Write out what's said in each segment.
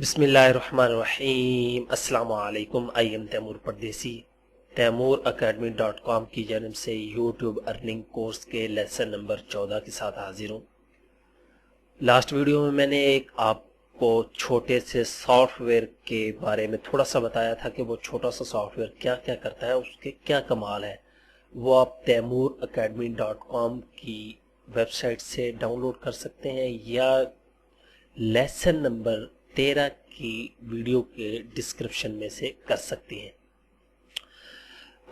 बिस्मिल्लाहिर्रहमानिर्रहीम। अस्सलाम वालेकुम। आई एम तैमूर परदेसी। तैमूर academy.com की जानिब से यूट्यूब अर्निंग कोर्स के लेसन नंबर 14 के साथ हाजिर हूँ। लास्ट वीडियो में मैंने एक आपको छोटे से सॉफ्टवेयर के बारे में थोड़ा सा बताया था कि वो छोटा सा सॉफ्टवेयर क्या क्या करता है, उसके क्या कमाल है। वो आप तैमूर academy.com की वेबसाइट से डाउनलोड कर सकते हैं या लेसन नंबर 13 की वीडियो के डिस्क्रिप्शन में से कर सकते हैं।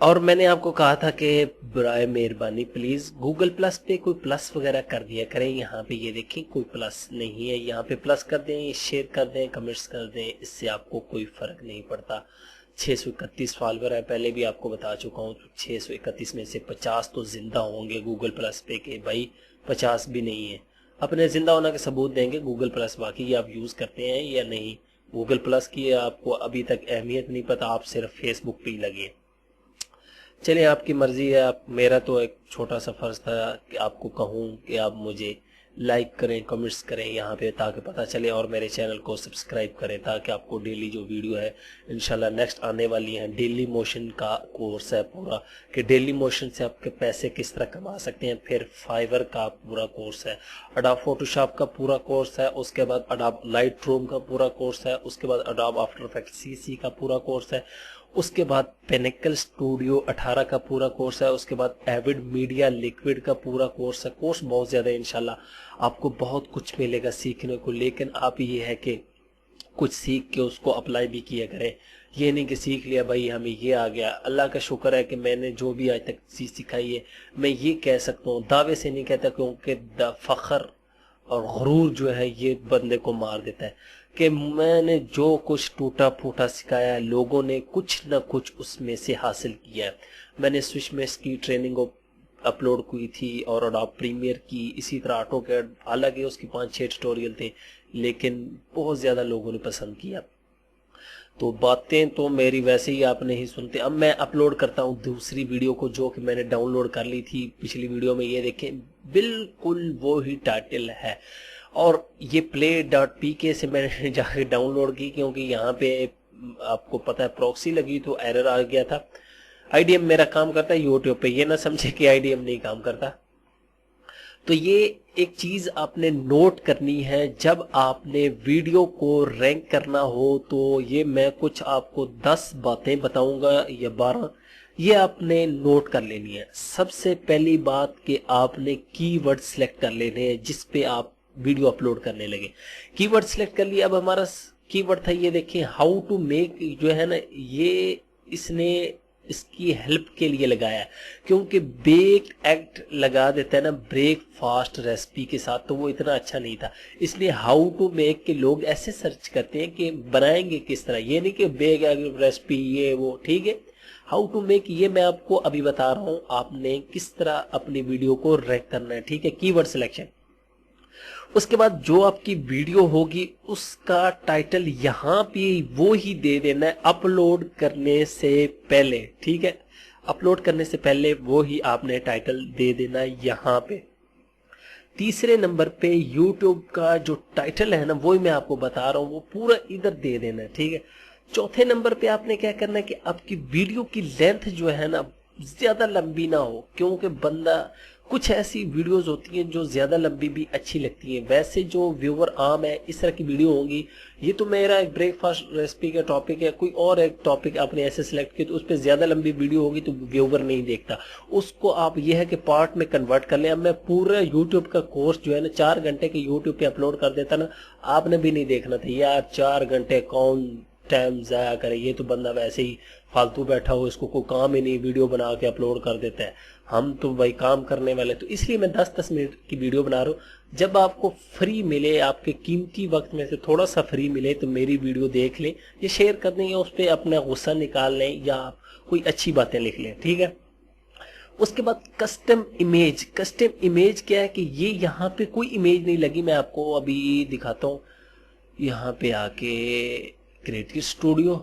और मैंने आपको कहा था कि बराए मेहरबानी प्लीज़ गूगल प्लस पे कोई प्लस वगैरह कर दिया करें। यहाँ पे ये देखें कोई प्लस नहीं है, यहाँ पे प्लस कर दें, शेयर कर दें, कमेंट्स कर दें, इससे आपको कोई फ़र्क नहीं पड़ता। 631 फॉलोवर है, पहले भी आपको बता चुका हूँ। 631 में से 50 तो ज़िंदा होंगे गूगल प्लस पे के, भाई 50 भी नहीं है। अपने ज़िंदा होने के सबूत देंगे गूगल प्लस, बाकी आप यूज़ करते हैं या नहीं। गूगल प्लस की आपको अभी तक अहमियत नहीं पता, आप सिर्फ फेसबुक पे ही लगे। चलिए आपकी मर्ज़ी है। आप, मेरा तो एक छोटा सा फ़र्ज़ था कि आपको कहूँ कि आप मुझे लाइक करें, कमेंट्स करें यहाँ पे ताकि पता चले, और मेरे चैनल को सब्सक्राइब करें ताकि आपको डेली जो वीडियो है इंशाल्लाह नेक्स्ट आने वाली हैं। डेली मोशन का कोर्स है पूरा कि डेली मोशन से आपके पैसे किस तरह कमा सकते हैं। फिर फाइवर का पूरा कोर्स है, अडोब फोटोशॉप का पूरा कोर्स है, उसके बाद अडोब लाइटरूम का पूरा कोर्स है, उसके बाद अडोब आफ्टर इफेक्ट्स सीसी का पूरा कोर्स है, उसके बाद पिनेकल स्टूडियो 18 का पूरा कोर्स है, उसके बाद एविड मीडिया लिक्विड का पूरा कोर्स है। कोर्स बहुत ज़्यादा है, इंशाल्लाह आपको बहुत कुछ मिलेगा सीखने को। लेकिन आप ये है कि कुछ सीख के उसको अप्लाई भी किया करें। ये नहीं कि सीख लिया भाई हमें ये आ गया। अल्लाह का शुक्र है कि मैंने जो भी आज तक चीज़ सिखाई है, मैं ये कह सकता हूँ, दावे से नहीं कहता, क्योंकि फ़ख्र और गुरूर जो है ये बंदे को मार देता है, कि मैंने जो कुछ टूटा फूटा सिखाया है लोगों ने कुछ ना कुछ उसमें से हासिल किया है। मैंने स्विच में इसकी ट्रेनिंग अपलोड की थी और अडोब प्रीमियर की, इसी तरह ऑटोकैड, हालांकि उसकी 5-6 ट्यूटोरियल थे लेकिन बहुत ज़्यादा लोगों ने पसंद किया। तो बातें तो मेरी वैसे ही आप नहीं सुनते। अब मैं अपलोड करता हूँ दूसरी वीडियो को जो कि मैंने डाउनलोड कर ली थी पिछली वीडियो में। ये देखें बिल्कुल वो ही टाइटल है, और ये play.pk से मैंने जाके डाउनलोड की, क्योंकि यहाँ पे आपको पता है प्रॉक्सी लगी तो एरर आ गया था। आईडीएम मेरा काम करता है यूट्यूब पे, ये ना समझे कि आईडीएम नहीं काम करता। तो ये एक चीज आपने नोट करनी है जब आपने वीडियो को रैंक करना हो। तो ये मैं कुछ आपको 10 बातें बताऊंगा या 12, ये आपने नोट कर लेनी है। सबसे पहली बात कि आपने कीवर्ड सिलेक्ट कर लेने हैं जिस पे आप वीडियो अपलोड करने लगे। कीवर्ड सिलेक्ट कर लिया। अब हमारा कीवर्ड था, ये देखिए हाउ टू मेक, जो है ना ये इसने इसकी हेल्प के लिए लगाया है, क्योंकि बेक एक्ट लगा देता है ना ब्रेकफास्ट रेसिपी के साथ, तो वो इतना अच्छा नहीं था। इसलिए हाउ टू मेक के लोग ऐसे सर्च करते हैं कि बनाएंगे किस तरह, ये नहीं कि बेक एक्ट रेसिपी ये वो, ठीक है। हाउ टू मेक ये मैं आपको अभी बता रहा हूं, आपने किस तरह अपनी वीडियो को रैंक करना है, ठीक है। कीवर्ड सिलेक्शन, उसके बाद जो आपकी वीडियो होगी उसका टाइटल यहाँ पे वो ही दे देना है अपलोड करने से पहले, ठीक है। अपलोड करने से पहले वो ही आपने टाइटल दे देना है यहाँ पे। तीसरे नंबर पे YouTube का जो टाइटल है ना वो ही मैं आपको बता रहा हूँ, वो पूरा इधर दे देना है, ठीक है। चौथे नंबर पे आपने क्या करना है कि आपकी वीडियो की लेंथ जो है ना ज्यादा लंबी ना हो, क्योंकि बंदा, कुछ ऐसी वीडियोस होती हैं जो ज्यादा लंबी भी अच्छी लगती हैं। वैसे जो व्यूवर आम है इस तरह की वीडियो होंगी। ये तो मेरा एक ब्रेकफास्ट रेसिपी का टॉपिक है, कोई और एक टॉपिक आपने ऐसे सिलेक्ट किया तो उस पर ज्यादा लंबी वीडियो होगी तो व्यूवर नहीं देखता उसको। आप ये है कि पार्ट में कन्वर्ट कर लें। अब मैं पूरा यूट्यूब का कोर्स जो है ना 4 घंटे के यूट्यूब पे अपलोड कर देता ना, आपने भी नहीं देखना था यार। 4 घंटे कौन टाइम जाया करे, ये तो बंदा वैसे ही फालतू बैठा हो, इसको कोई काम ही नहीं, वीडियो बना के अपलोड कर देता है। हम तो भाई काम करने वाले, तो इसलिए मैं 10-10 मिनट की वीडियो बना रहा हूँ। जब आपको फ्री मिले, आपके कीमती वक्त में से थोड़ा सा फ्री मिले तो मेरी वीडियो देख लें, ये शेयर कर दें या उस पर अपना गुस्सा निकाल लें या कोई अच्छी बातें लिख लें, ठीक है। उसके बाद कस्टम इमेज। कस्टम इमेज क्या है कि ये यहाँ पे कोई इमेज नहीं लगी, मैं आपको अभी दिखाता हूँ। यहाँ पे आके क्रिएटिव स्टूडियो,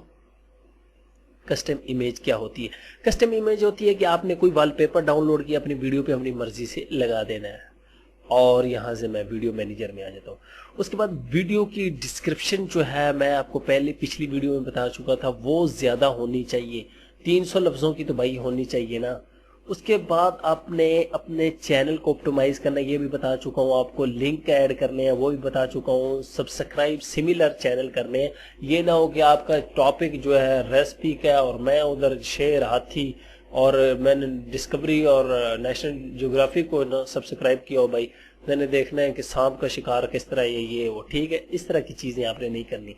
कस्टम इमेज क्या होती है। कस्टम इमेज होती है कि आपने कोई वॉलपेपर डाउनलोड किया अपनी वीडियो पे, अपनी मर्जी से लगा देना है। اور یہاں سے میں ویڈیو مینیجر میں آ جاتا ہوں. اس کے بعد ویڈیو کی ڈسکرپشن جو ہے میں آپ کو پہلے پچھلی ویڈیو میں بتا چکا تھا وہ زیادہ ہونی چاہیے, 300 لفظوں کی تو بھائی ہونی چاہیے نا. اس کے بعد آپ نے اپنے چینل کو اپٹیمائز کرنا ہے, یہ بھی بتا چکا ہوں آپ کو. لنک ایڈ کرنے ہیں وہ بھی بتا چکا ہوں. سبسکرائب سملر چینل کرنے ہیں. یہ نہ ہو کہ آپ کا ٹاپک جو ہے ریسپی کا اور میں ادھر شیر ہاتھی اور میں نے ڈسکوری اور نیشنل جیوگرافی کو سبسکرائب کیا ہو. بھائی میں نے دیکھنا ہے کہ سانپ کا شکار کس طرح یہ وہ, ٹھیک ہے. اس طرح کی چیزیں آپ نے نہیں کرنی.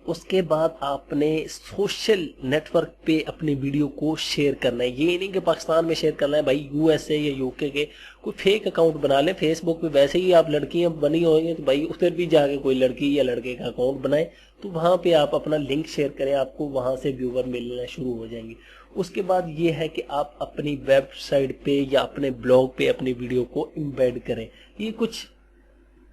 اس کے بعد آپ نے سوشل نیٹ ورک پہ اپنی ویڈیو کو شیئر کرنا ہے. یہ نہیں کہ پاکستان میں شیئر کرنا ہے بھائی, یو ایس اے یا یو کے کوئی فیک اکاؤنٹ بنا لیں. فیس بک پہ ویسے ہی آپ لڑکیاں بنی ہوئی ہیں تو بھائی ادھر بھی جا کے کوئی لڑکی یا لڑکے کا اکاؤنٹ بنائیں, تو وہاں پہ آپ اپنا لنک شیئر کریں, آپ کو وہاں سے ویور ملنا شروع ہو جائیں گے. اس کے بعد یہ ہے کہ آپ اپنی ویب سائٹ پہ یا اپنے بلاگ پہ اپنی ویڈیو کو امبیڈ کریں. یہ کچھ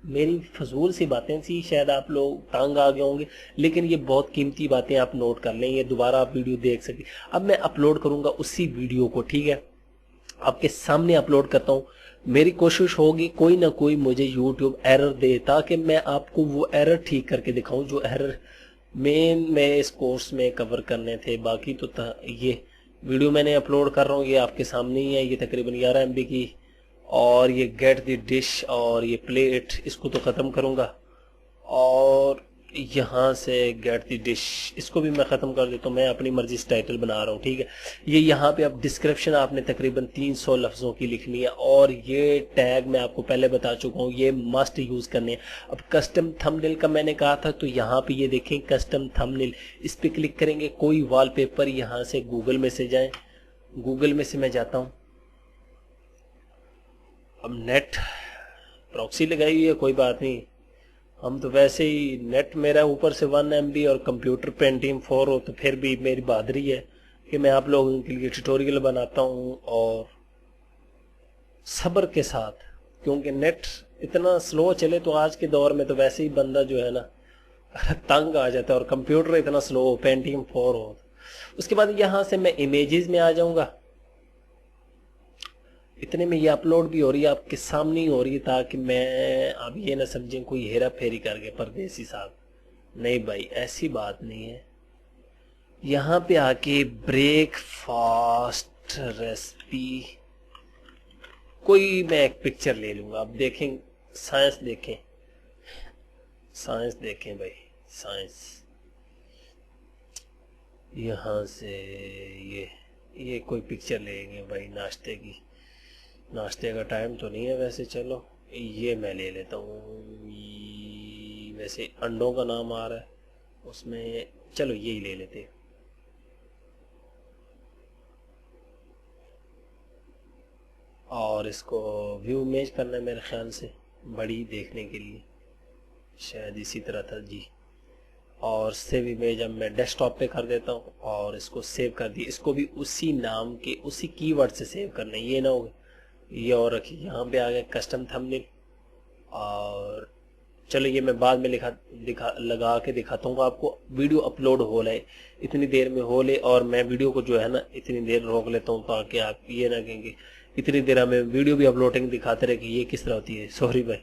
میری فضول سی باتیں تھی, شاید آپ لوگ تانگ آ گئے ہوں گے, لیکن یہ بہت قیمتی باتیں آپ نوٹ کر لیں, یہ دوبارہ آپ ویڈیو دیکھ سکیں. اب میں اپلوڈ کروں گا اسی ویڈیو کو, ٹھیک ہے, آپ کے سامنے اپلوڈ کرتا ہوں. میری کوشش ہوگی کوئی نہ کوئی مجھے یوٹیوب ایرر دے تاکہ میں آپ کو وہ ایرر ٹھیک کر کے دکھاؤں جو ایرر میں اس کورس میں کور کرنے تھے. باقی تو یہ ویڈیو میں نے اپلوڈ کر رہا ہوں, یہ آپ کے سامنے ہی ہے. یہ تقریباً 11 MB کی, اور یہ گیٹ دی ڈش اور یہ پلیٹ, اس کو تو ختم کروں گا. اور یہاں سے گیٹ دی ڈش اس کو بھی میں ختم کر دیتا ہوں. میں اپنی مرضی سے ٹائٹل بنا رہا ہوں, ٹھیک ہے. یہ یہاں پہ اب ڈسکرپشن آپ نے تقریباً 300 لفظوں کی لکھنی ہے, اور یہ ٹیگ میں آپ کو پہلے بتا چکا ہوں یہ مسٹ یوز کرنے ہیں. اب کسٹم تھمبنیل کا میں نے کہا تھا, تو یہاں پہ یہ دیکھیں کسٹم تھمبنیل, اس پہ کلک کریں گے. کوئی وال پیپر یہاں سے گوگل میں سے جائیں, گوگل میں سے میں جاتا ہوں. اب نیٹ پروکسی لگائی ہوئی ہے, کوئی بات نہیں, ہم تو ویسے ہی نیٹ میرا اوپر سے 1 MB اور کمپیوٹر پینٹیم 4 ہو تو پھر بھی میری بہادری ہے کہ میں آپ لوگوں کے لیے ٹیوٹوریل بناتا ہوں اور صبر کے ساتھ, کیونکہ نیٹ اتنا سلو چلے تو آج کے دور میں تو ویسے ہی بندہ جو ہے نا تنگ آ جاتا ہے, اور کمپیوٹر اتنا سلو ہو, پینٹیم 4 ہو. اس کے بعد یہاں سے میں امیجز میں آ جاؤں گا. اتنے میں یہ اپلوڈ بھی ہو رہی ہے, آپ کے سامنے ہی ہو رہی ہے, تاکہ میں اب یہ نہ سمجھیں کوئی ہیرا پھیری کر کے پردیسی صاحب. نہیں بھائی ایسی بات نہیں ہے. یہاں پہ آ کے بریک فاسٹ ریسپی کوئی میں ایک پکچر لے لوں گا. آپ دیکھیں, سائنس دیکھیں, سائنس دیکھیں بھائی, سائنس. یہاں سے یہ کوئی پکچر لیں گے بھائی ناشتے کی. ناشتے کا ٹائم تو نہیں ہے ویسے, چلو یہ میں لے لیتا ہوں. ویسے انڈوں کا نام آ رہا ہے اس میں, چلو یہی لے لیتے ہیں. اور اس کو ویو امیج کرنا ہے میرے خیال سے بڑی دیکھنے کے لیے, شاید اسی طرح تھا جی. اور سیو امیج اب میں ڈیسک ٹاپ پہ کر دیتا ہوں, اور اس کو سیو کر دی. اس کو بھی اسی نام کے اسی کی ورڈ سے سیو کرنا ہے, یہ نہ ہوگا یہ اور رکھیے. یہاں پہ آ گیا کسٹم تھمبنیل, اور چلو یہ میں بعد میں لگا کے دکھاتا ہوں آپ کو. ویڈیو اپلوڈ ہو لے, اتنی دیر میں ہو لے, اور میں ویڈیو کو جو ہے نا اتنی دیر روک لیتا ہوں تاکہ آپ یہ نہ کہیں گے اتنی دیر ہمیں ویڈیو بھی اپلوڈنگ دکھاتے رہے کہ یہ کس طرح ہوتی ہے. سوری بھائی.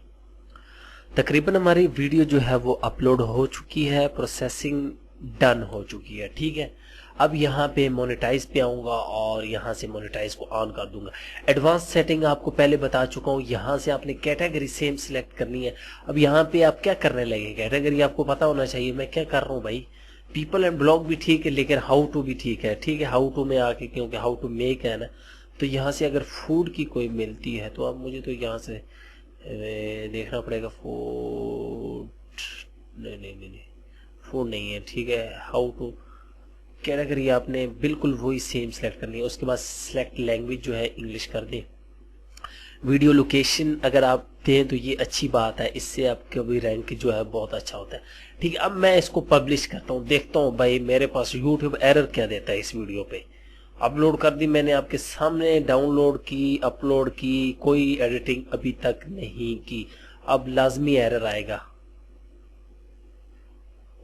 تقریباً ہماری ویڈیو جو ہے وہ اپلوڈ ہو چکی ہے, پروسیسنگ ڈن ہو چکی ہے, ٹھیک ہے. اب یہاں پہ مونیٹائز پہ آؤں گا, اور یہاں سے مونیٹائز کو آن کر دوں گا. ایڈوانس سیٹنگ آپ کو پہلے بتا چکا ہوں. یہاں سے آپ نے کیٹیگری سیم سلیکٹ کرنی ہے. اب یہاں پہ آپ کیا کرنے لگے, کیٹیگری آپ کو پتا ہونا چاہیے میں کیا کر رہا ہوں بھائی. پیپل اینڈ بلاگ بھی ٹھیک ہے, لیکن ہاؤ ٹو بھی ٹھیک ہے, ٹھیک ہے. ہاؤ ٹو میں آ کے, کیونکہ ہاؤ ٹو میک ہے نا, تو یہاں سے اگر فوڈ کی کوئی ملتی ہے تو اب مجھے تو یہاں سے دیکھنا پڑے گا. فوڈ نہیں فوڈ نہیں ہے, ٹھیک ہے. ہاؤ ٹو کیٹیگری آپ نے بالکل وہی سیم سلیکٹ کرنی ہے. اس کے بعد سلیکٹ لینگویج جو ہے انگلش کر دیں. ویڈیو لوکیشن اگر آپ دیں تو یہ اچھی بات ہے, اس سے آپ کا بھی رینک جو ہے بہت اچھا ہوتا ہے, ٹھیک ہے. اب میں اس کو پبلش کرتا ہوں, دیکھتا ہوں بھائی میرے پاس یوٹیوب ایرر کیا دیتا ہے. اس ویڈیو پہ اپلوڈ کر دی میں نے آپ کے سامنے, ڈاؤن لوڈ کی, اپلوڈ کی, کوئی ایڈیٹنگ ابھی تک نہیں کی. اب لازمی ایرر آئے گا.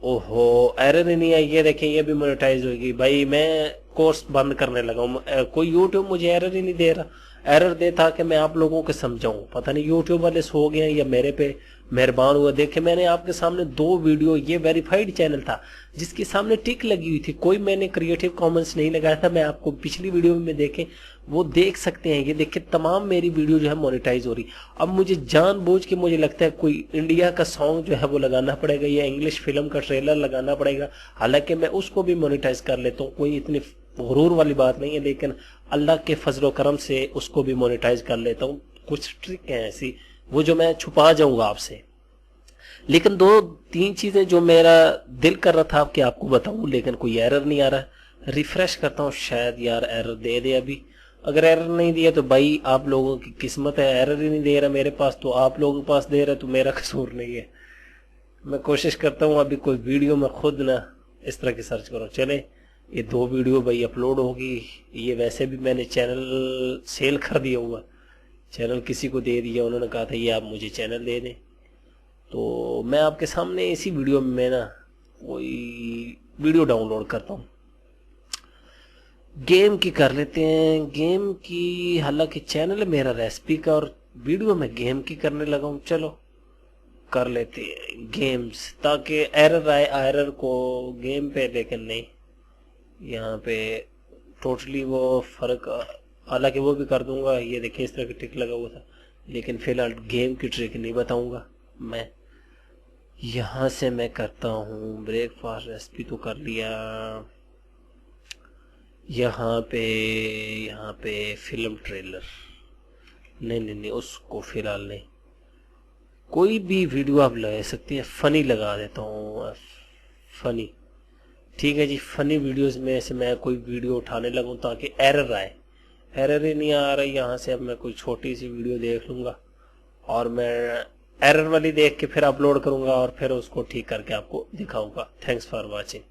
ओहो, एरर ही नहीं आई। ये देखें, ये भी मोनेटाइज होगी। भाई मैं कोर्स बंद करने लगा हूँ, कोई यूट्यूब मुझे एरर ही नहीं दे रहा। एरर देता कि मैं आप लोगों को समझाऊं, पता नहीं यूट्यूब वाले सो गए हैं या मेरे पे मेहरबान हुआ। देखे, मैंने आपके सामने 2 वीडियो, ये वेरीफाइड चैनल था जिसके सामने टिक लगी हुई थी, कोई मैंने क्रिएटिव कॉमन्स नहीं लगाया था। मैं आपको पिछली वीडियो में देखें, वो देख सकते हैं। ये देखिए, तमाम मेरी वीडियो जो है मोनेटाइज हो रही। अब मुझे जानबूझ के मुझे लगता है कोई इंडिया का सॉन्ग जो है वो लगाना पड़ेगा या इंग्लिश फिल्म का ट्रेलर लगाना पड़ेगा। हालांकि मैं उसको भी मोनेटाइज कर लेता हूँ, कोई इतनी गुरूर वाली बात नहीं है, लेकिन अल्लाह के फजलो करम से उसको भी मोनेटाइज कर लेता हूँ। कुछ ट्रिक है ऐसी वो जो मैं छुपा जाऊंगा आपसे। लेकिन 2-3 चीजें जो मेरा दिल कर रहा था कि आपको बताऊं, लेकिन कोई एरर नहीं आ रहा। रिफ्रेश करता हूं, शायद यार एरर दे दे अभी। अगर एरर नहीं दिया तो भाई आप लोगों की किस्मत है, एरर ही नहीं दे रहा मेरे पास, तो आप लोगों के पास दे रहा है तो मेरा कसूर नहीं है। मैं कोशिश करता हूँ अभी कोई वीडियो में खुद ना इस तरह की सर्च करूँ। चले, ये 2 वीडियो भाई अपलोड होगी। ये वैसे भी मैंने चैनल सेल कर दिया हुआ, चैनल किसी को दे दिया, उन्होंने कहा था ये आप मुझे चैनल दे दें। तो मैं आपके सामने इसी वीडियो में मैं ना कोई वीडियो डाउनलोड करता हूँ, गेम की कर लेते हैं, गेम की। हालांकि चैनल है मेरा रेसिपी का और वीडियो में गेम की करने लगा हूँ। चलो कर लेते हैं गेम्स, ताकि एरर आए एरर को गेम पे, लेकिन नहीं यहाँ पे टोटली वो फर्क। हालांकि वो भी कर दूंगा। ये देखिए, इस तरह की ट्रिक लगा हुआ था, लेकिन फिलहाल गेम की ट्रिक नहीं बताऊंगा मैं। यहाँ से मैं करता हूँ ब्रेकफास्ट रेसिपी तो कर लिया। यहाँ पे फिल्म ट्रेलर नहीं, उसको फिलहाल नहीं। कोई भी वीडियो आप लगा सकते हैं। फनी लगा देता हूँ, फनी। ठीक है जी, फनी वीडियोस में से मैं कोई वीडियो उठाने लगूँ ताकि एरर आए। एरर ही नहीं आ रही यहाँ से। अब मैं कोई छोटी सी वीडियो देख लूँगा और मैं एरर वाली देख के फिर अपलोड करूँगा और फिर उसको ठीक करके आपको दिखाऊँगा। Thanks for watching.